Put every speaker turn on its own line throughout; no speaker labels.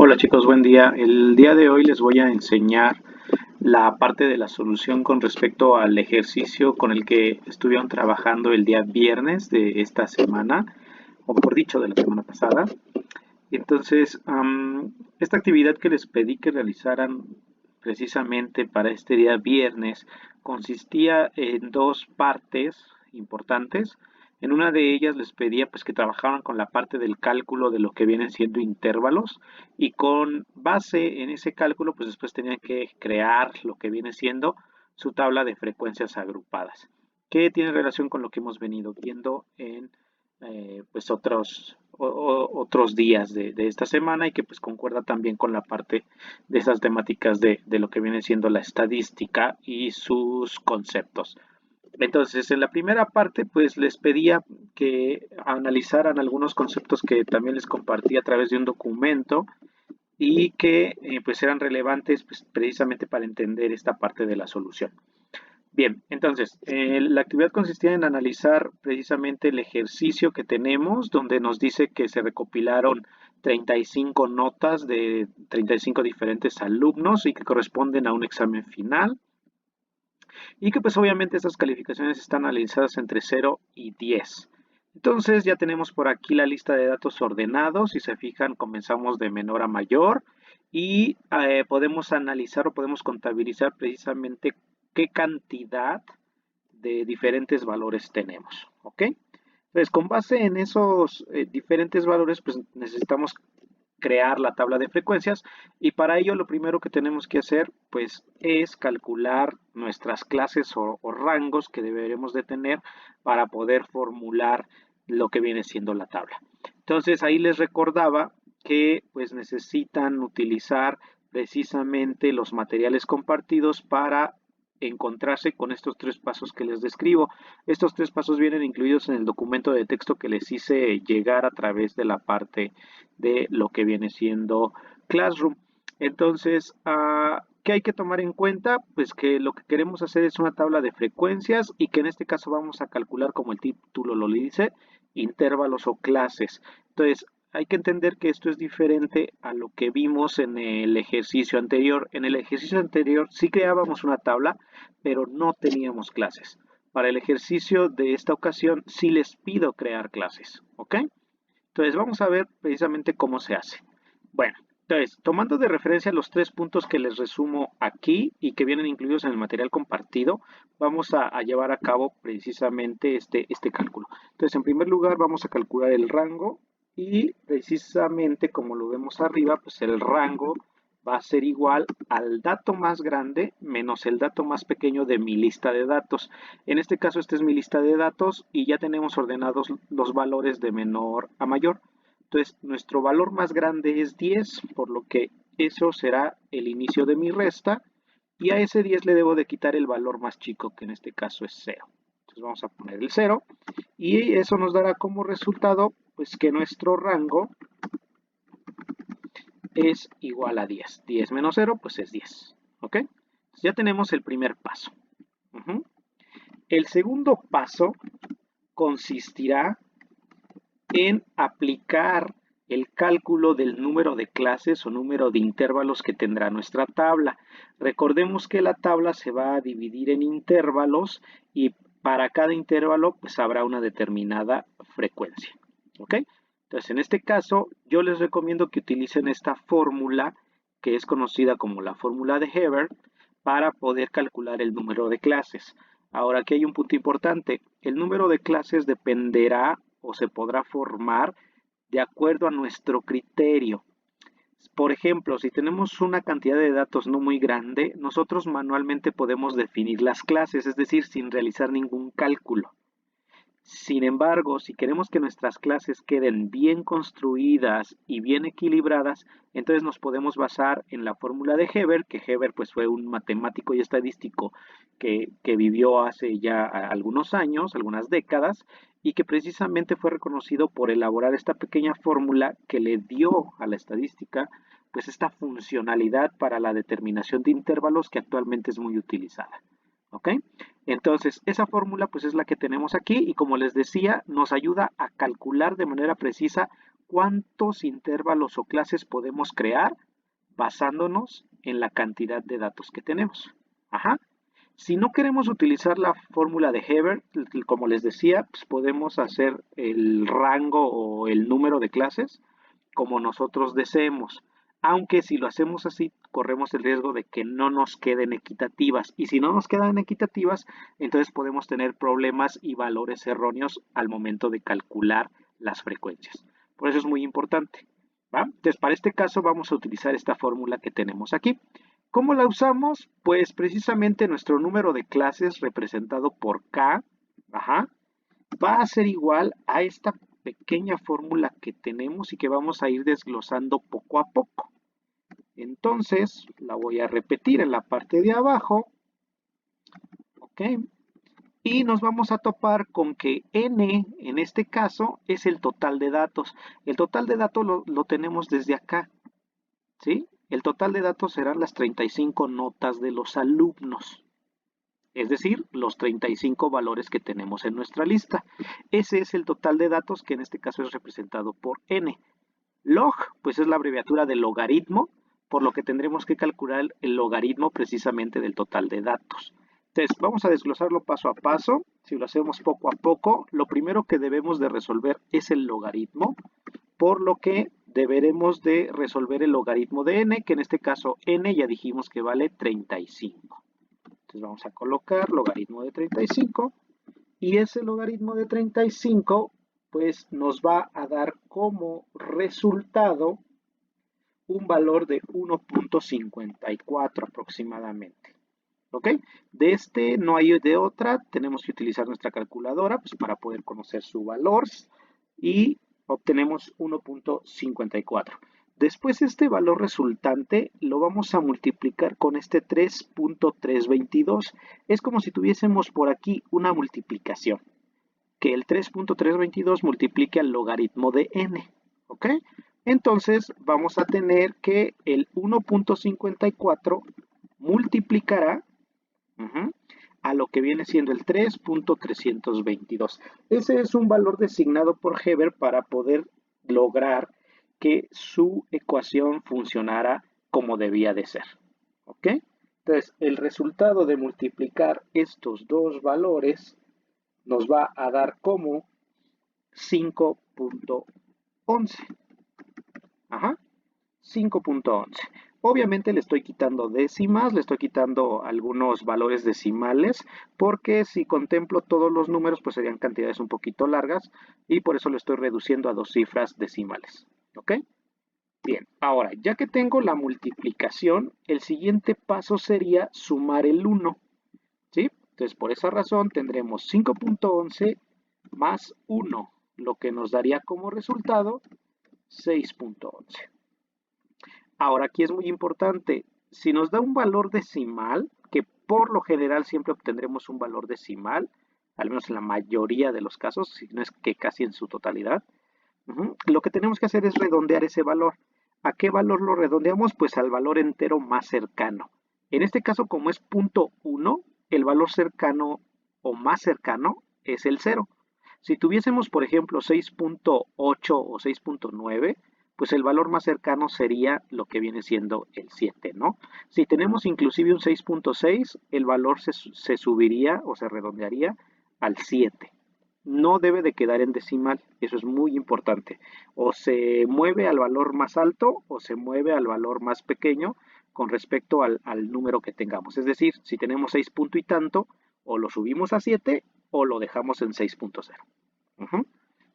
Hola chicos, buen día. El día de hoy les voy a enseñar la parte de la solución con respecto al ejercicio con el que estuvieron trabajando el día viernes de esta semana, o mejor dicho, de la semana pasada. Entonces, esta actividad que les pedí que realizaran precisamente para este día viernes consistía en dos partes importantes. En una de ellas les pedía pues que trabajaran con la parte del cálculo de lo que vienen siendo intervalos y con base en ese cálculo pues después tenían que crear lo que viene siendo su tabla de frecuencias agrupadas, que tiene relación con lo que hemos venido viendo en pues otros días de esta semana y que pues concuerda también con la parte de esas temáticas de lo que viene siendo la estadística y sus conceptos. Entonces, en la primera parte, pues les pedía que analizaran algunos conceptos que también les compartí a través de un documento y que pues eran relevantes pues, precisamente para entender esta parte de la solución. Bien, entonces, la actividad consistía en analizar precisamente el ejercicio que tenemos, donde nos dice que se recopilaron 35 notas de 35 diferentes alumnos y que corresponden a un examen final. Y que pues obviamente estas calificaciones están analizadas entre 0 y 10. Entonces ya tenemos por aquí la lista de datos ordenados. Si se fijan, comenzamos de menor a mayor y podemos analizar o podemos contabilizar precisamente qué cantidad de diferentes valores tenemos, ¿ok? Entonces, con base en esos diferentes valores, pues necesitamos crear la tabla de frecuencias y para ello lo primero que tenemos que hacer pues es calcular nuestras clases o rangos que deberemos de tener para poder formular lo que viene siendo la tabla. Entonces ahí les recordaba que pues necesitan utilizar precisamente los materiales compartidos para encontrarse con estos tres pasos que les describo. Estos tres pasos vienen incluidos en el documento de texto que les hice llegar a través de la parte de lo que viene siendo Classroom. Entonces, ¿qué hay que tomar en cuenta? Pues que lo que queremos hacer es una tabla de frecuencias y que en este caso vamos a calcular, como el título lo dice, intervalos o clases. Entonces, hay que entender que esto es diferente a lo que vimos en el ejercicio anterior. En el ejercicio anterior sí creábamos una tabla, pero no teníamos clases. Para el ejercicio de esta ocasión sí les pido crear clases, ¿ok? Entonces vamos a ver precisamente cómo se hace. Bueno, entonces, tomando de referencia los tres puntos que les resumo aquí y que vienen incluidos en el material compartido, vamos a llevar a cabo precisamente este cálculo. Entonces, en primer lugar, vamos a calcular el rango y precisamente como lo vemos arriba, pues el rango va a ser igual al dato más grande menos el dato más pequeño de mi lista de datos. En este caso, esta es mi lista de datos y ya tenemos ordenados los valores de menor a mayor. Entonces, nuestro valor más grande es 10, por lo que eso será el inicio de mi resta. Y a ese 10 le debo de quitar el valor más chico, que en este caso es 0. Entonces vamos a poner el 0. Y eso nos dará como resultado, pues que nuestro rango es igual a 10. 10 menos 0, pues es 10. ¿Ok? Entonces ya tenemos el primer paso. El segundo paso consistirá en aplicar el cálculo del número de clases o número de intervalos que tendrá nuestra tabla. Recordemos que la tabla se va a dividir en intervalos y para cada intervalo pues habrá una determinada frecuencia. ¿Ok? Entonces en este caso yo les recomiendo que utilicen esta fórmula que es conocida como la fórmula de Hebert para poder calcular el número de clases. Ahora aquí hay un punto importante. El número de clases dependerá o se podrá formar de acuerdo a nuestro criterio. Por ejemplo, si tenemos una cantidad de datos no muy grande, nosotros manualmente podemos definir las clases, es decir, sin realizar ningún cálculo. Sin embargo, si queremos que nuestras clases queden bien construidas y bien equilibradas, entonces nos podemos basar en la fórmula de Hebert, que Hebert pues, fue un matemático y estadístico que vivió hace ya algunos años, algunas décadas, y que precisamente fue reconocido por elaborar esta pequeña fórmula que le dio a la estadística pues esta funcionalidad para la determinación de intervalos que actualmente es muy utilizada. ¿Ok? Entonces, esa fórmula pues es la que tenemos aquí y como les decía, nos ayuda a calcular de manera precisa cuántos intervalos o clases podemos crear basándonos en la cantidad de datos que tenemos. Ajá. Si no queremos utilizar la fórmula de Hebert, como les decía, pues podemos hacer el rango o el número de clases como nosotros deseemos. Aunque si lo hacemos así, corremos el riesgo de que no nos queden equitativas. Y si no nos quedan equitativas, entonces podemos tener problemas y valores erróneos al momento de calcular las frecuencias. Por eso es muy importante. ¿Va? Entonces, para este caso vamos a utilizar esta fórmula que tenemos aquí. ¿Cómo la usamos? Pues precisamente nuestro número de clases representado por K, ajá, va a ser igual a esta pequeña fórmula que tenemos y que vamos a ir desglosando poco a poco. Entonces, la voy a repetir en la parte de abajo, ¿ok? Y nos vamos a topar con que n, en este caso, es el total de datos. El total de datos lo tenemos desde acá, ¿sí? El total de datos serán las 35 notas de los alumnos, es decir, los 35 valores que tenemos en nuestra lista. Ese es el total de datos que en este caso es representado por n. Log, pues es la abreviatura de logaritmo, por lo que tendremos que calcular el logaritmo precisamente del total de datos. Entonces, vamos a desglosarlo paso a paso. Si lo hacemos poco a poco, lo primero que debemos de resolver es el logaritmo, por lo que deberemos de resolver el logaritmo de n, que en este caso n ya dijimos que vale 35. Entonces vamos a colocar logaritmo de 35 y ese logaritmo de 35 pues nos va a dar como resultado un valor de 1.54 aproximadamente. ¿Ok? De este no hay de otra, tenemos que utilizar nuestra calculadora pues, para poder conocer su valor y obtenemos 1.54. Después este valor resultante lo vamos a multiplicar con este 3.322. Es como si tuviésemos por aquí una multiplicación, que el 3.322 multiplique al logaritmo de n. ¿Ok? Entonces vamos a tener que el 1.54 multiplicará a lo que viene siendo el 3.322. Ese es un valor designado por Hebert para poder lograr que su ecuación funcionara como debía de ser. ¿Ok? Entonces, el resultado de multiplicar estos dos valores nos va a dar como 5.11. Ajá. 5.11. Obviamente le estoy quitando décimas, le estoy quitando algunos valores decimales, porque si contemplo todos los números, pues serían cantidades un poquito largas, y por eso lo estoy reduciendo a 2 cifras decimales. ¿Ok? Bien, ahora, ya que tengo la multiplicación, el siguiente paso sería sumar el 1. ¿Sí? Entonces, por esa razón tendremos 5.11 más 1, lo que nos daría como resultado 6.11. Ahora, aquí es muy importante, si nos da un valor decimal, que por lo general siempre obtendremos un valor decimal, al menos en la mayoría de los casos, si no es que casi en su totalidad, lo que tenemos que hacer es redondear ese valor. ¿A qué valor lo redondeamos? Pues al valor entero más cercano. En este caso, como es 0.1, el valor cercano o más cercano es el 0. Si tuviésemos, por ejemplo, 6.8 o 6.9, pues el valor más cercano sería lo que viene siendo el 7, ¿no? Si tenemos inclusive un 6.6, el valor se subiría o se redondearía al 7. No debe de quedar en decimal, eso es muy importante. O se mueve al valor más alto o se mueve al valor más pequeño con respecto al número que tengamos. Es decir, si tenemos 6 punto y tanto, o lo subimos a 7 o lo dejamos en 6.0.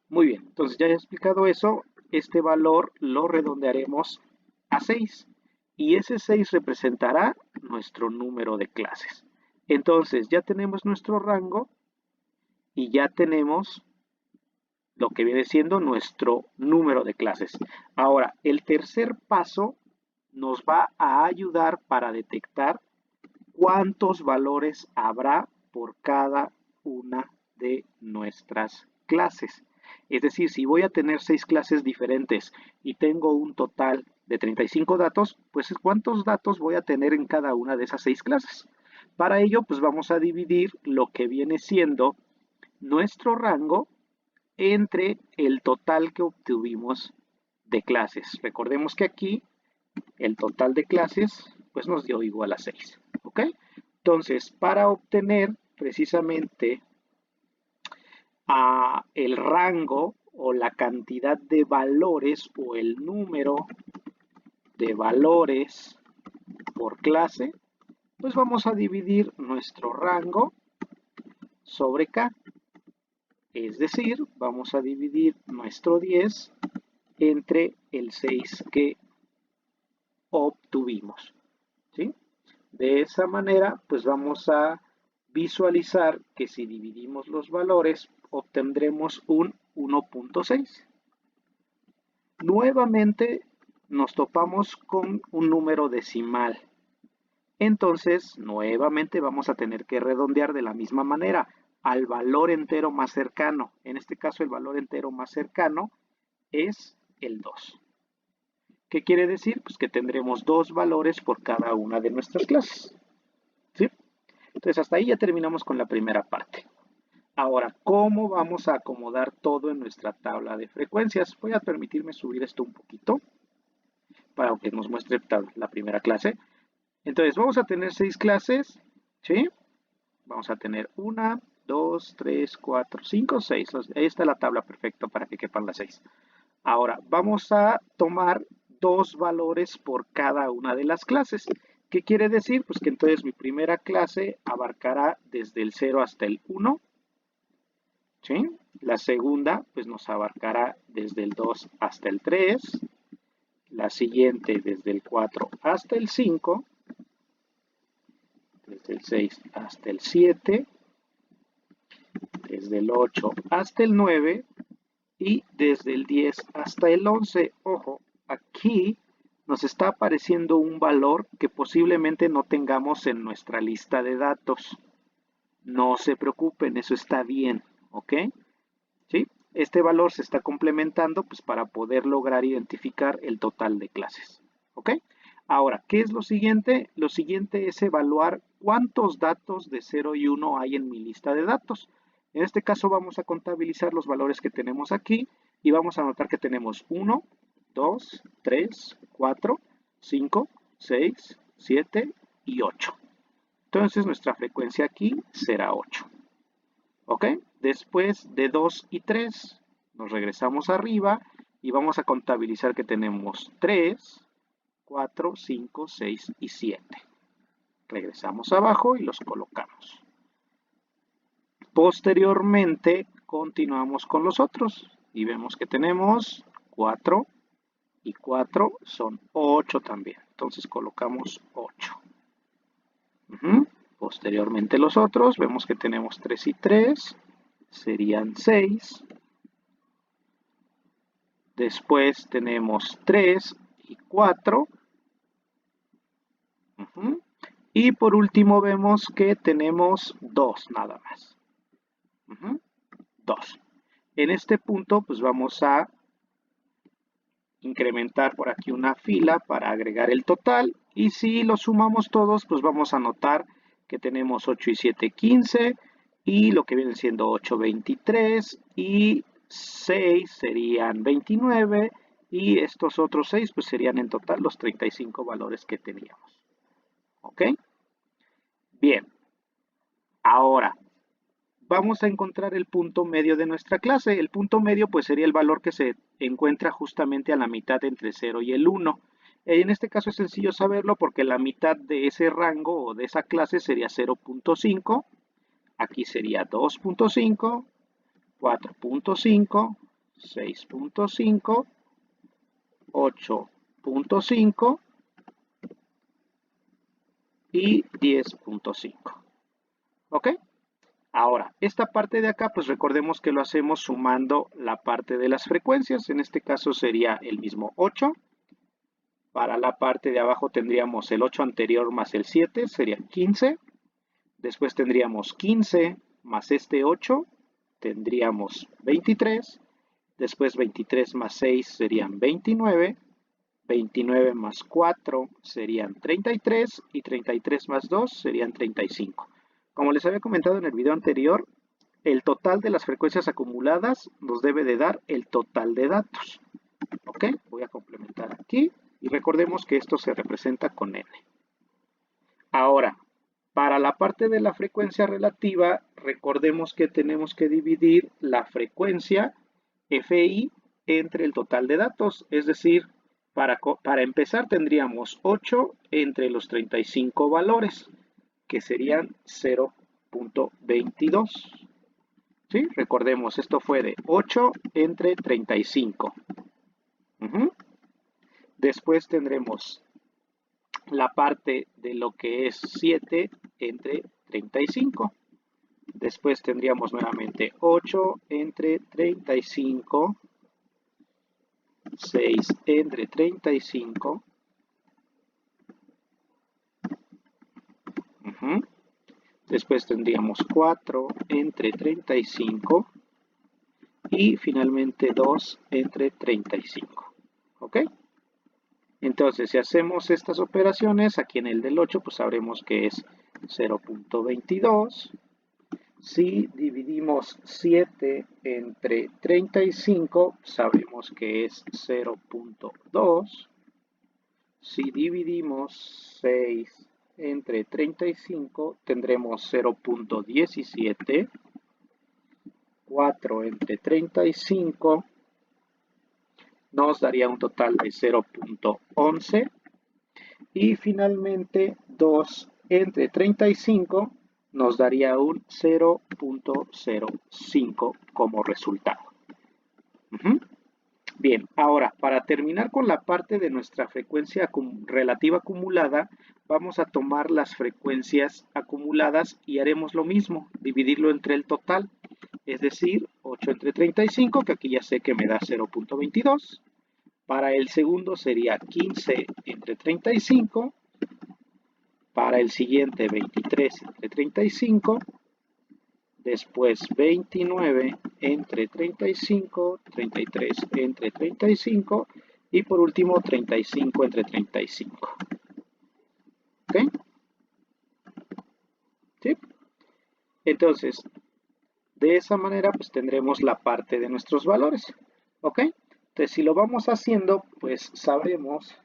Muy bien, entonces ya he explicado eso, este valor lo redondearemos a 6 y ese 6 representará nuestro número de clases. Entonces ya tenemos nuestro rango y ya tenemos lo que viene siendo nuestro número de clases. Ahora, el tercer paso nos va a ayudar para detectar cuántos valores habrá por cada una de nuestras clases. Es decir, si voy a tener 6 clases diferentes y tengo un total de 35 datos, pues ¿cuántos datos voy a tener en cada una de esas 6 clases? Para ello, pues vamos a dividir lo que viene siendo nuestro rango entre el total que obtuvimos de clases. Recordemos que aquí el total de clases pues nos dio igual a 6. ¿Ok? Entonces, para obtener precisamente el rango o la cantidad de valores o el número de valores por clase, pues vamos a dividir nuestro rango sobre K. Es decir, vamos a dividir nuestro 10 entre el 6 que obtuvimos. ¿Sí? De esa manera, pues vamos a visualizar que si dividimos los valores, obtendremos un 1.6. Nuevamente nos topamos con un número decimal. Entonces, nuevamente vamos a tener que redondear de la misma manera al valor entero más cercano. En este caso, el valor entero más cercano es el 2. ¿Qué quiere decir? Pues que tendremos 2 valores por cada una de nuestras clases. ¿Sí? Entonces, hasta ahí ya terminamos con la primera parte. Ahora, ¿cómo vamos a acomodar todo en nuestra tabla de frecuencias? Voy a permitirme subir esto un poquito para que nos muestre la primera clase. Entonces, vamos a tener 6 clases, ¿sí? Vamos a tener 1, 2, 3, 4, 5, 6. Ahí está la tabla perfecta para que quepan las 6. Ahora, vamos a tomar 2 valores por cada una de las clases. ¿Qué quiere decir? Pues que entonces mi primera clase abarcará desde el 0 hasta el 1. ¿Sí? La segunda, pues nos abarcará desde el 2 hasta el 3. La siguiente desde el 4 hasta el 5. Desde el 6 hasta el 7. Desde el 8 hasta el 9. Y desde el 10 hasta el 11. Ojo, aquí nos está apareciendo un valor que posiblemente no tengamos en nuestra lista de datos. No se preocupen, eso está bien, ¿ok? ¿Sí? Este valor se está complementando pues, para poder lograr identificar el total de clases, ¿ok? Ahora, ¿qué es lo siguiente? Lo siguiente es evaluar cuántos datos de 0 y 1 hay en mi lista de datos. En este caso vamos a contabilizar los valores que tenemos aquí y vamos a notar que tenemos 1, 2, 3, 4, 5, 6, 7 y 8. Entonces nuestra frecuencia aquí será 8. ¿Ok? Después de 2 y 3 nos regresamos arriba y vamos a contabilizar que tenemos 3, 4, 5, 6 y 7. Regresamos abajo y los colocamos. Posteriormente continuamos con los otros y vemos que tenemos 4 y 4 son 8 también. Entonces colocamos 8. Posteriormente los otros, vemos que tenemos 3 y 3, serían 6. Después tenemos 3 y 4. Y por último vemos que tenemos 2 nada más. 2. En este punto pues vamos a incrementar por aquí una fila para agregar el total. Y si lo sumamos todos pues vamos a notar que tenemos 8 y 7, 15. Y lo que viene siendo 8, 23. Y 6 serían 29. Y estos otros 6 pues serían en total los 35 valores que teníamos. ¿Ok? Bien. Ahora, vamos a encontrar el punto medio de nuestra clase. El punto medio pues sería el valor que se encuentra justamente a la mitad entre 0 y el 1. En este caso es sencillo saberlo porque la mitad de ese rango o de esa clase sería 0.5. Aquí sería 2.5, 4.5, 6.5, 8.5 y 10.5. ¿Ok? Ahora, esta parte de acá, pues recordemos que lo hacemos sumando la parte de las frecuencias. En este caso sería el mismo 8. Para la parte de abajo tendríamos el 8 anterior más el 7, serían 15. Después tendríamos 15 más este 8, tendríamos 23. Después 23 más 6 serían 29. 29 más 4 serían 33 y 33 más 2 serían 35. Como les había comentado en el video anterior, el total de las frecuencias acumuladas nos debe de dar el total de datos. ¿Ok? Voy a aquí y recordemos que esto se representa con n. Ahora, para la parte de la frecuencia relativa, recordemos que tenemos que dividir la frecuencia FI entre el total de datos, es decir, para empezar tendríamos 8 entre los 35 valores, que serían 0.22. ¿Sí? Recordemos, esto fue de 8 entre 35. Después tendremos la parte de lo que es 7 entre 35. Después tendríamos nuevamente 8 entre 35, 6 entre 35. Después tendríamos 4 entre 35 y finalmente 2 entre 35. ¿Ok? Entonces, si hacemos estas operaciones, aquí en el del 8, pues sabremos que es 0.22. Si dividimos 7 entre 35, sabemos que es 0.2. Si dividimos 6 entre 35, tendremos 0.17. 4 entre 35 nos daría un total de 0.11. Y finalmente 2 entre 35 nos daría un 0.05 como resultado. Bien, ahora para terminar con la parte de nuestra frecuencia relativa acumulada, vamos a tomar las frecuencias acumuladas y haremos lo mismo, dividirlo entre el total, es decir, 8 entre 35, que aquí ya sé que me da 0.22. Para el segundo sería 15 entre 35. Para el siguiente 23 entre 35. Después 29 entre 35, 33 entre 35 y por último 35 entre 35. ¿Ok? ¿Sí? Entonces, de esa manera pues tendremos la parte de nuestros valores. ¿Ok? Entonces, si lo vamos haciendo, pues sabremos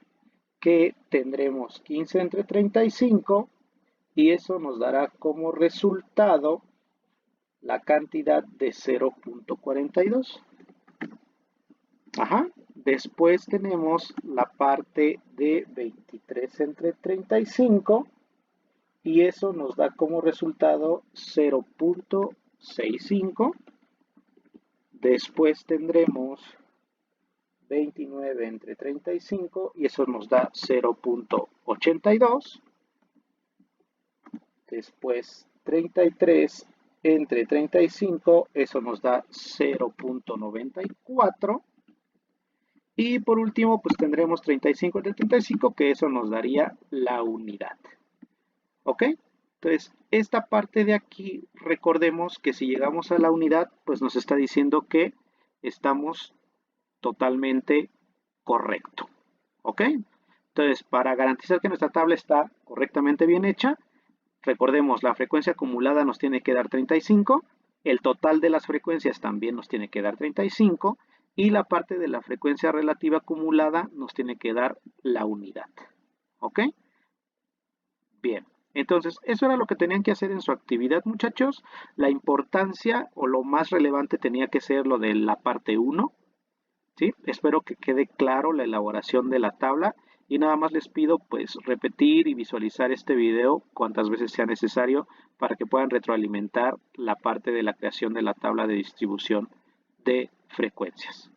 que tendremos 15 entre 35 y eso nos dará como resultado la cantidad de 0.42. Después tenemos la parte de 23 entre 35 y eso nos da como resultado 0.65. Después tendremos 29 entre 35 y eso nos da 0.82. Después 33 entre 35, eso nos da 0.94. Y por último, pues tendremos 35 entre 35, que eso nos daría la unidad. ¿Ok? Entonces, esta parte de aquí, recordemos que si llegamos a la unidad, pues nos está diciendo que estamos totalmente correcto. ¿Ok? Entonces, para garantizar que nuestra tabla está correctamente bien hecha, recordemos, la frecuencia acumulada nos tiene que dar 35, el total de las frecuencias también nos tiene que dar 35 y la parte de la frecuencia relativa acumulada nos tiene que dar la unidad. ¿Ok? Bien, entonces eso era lo que tenían que hacer en su actividad, muchachos. La importancia o lo más relevante tenía que ser lo de la parte 1. ¿Sí? Espero que quede claro la elaboración de la tabla y nada más les pido pues repetir y visualizar este video cuantas veces sea necesario para que puedan retroalimentar la parte de la creación de la tabla de distribución de frecuencias.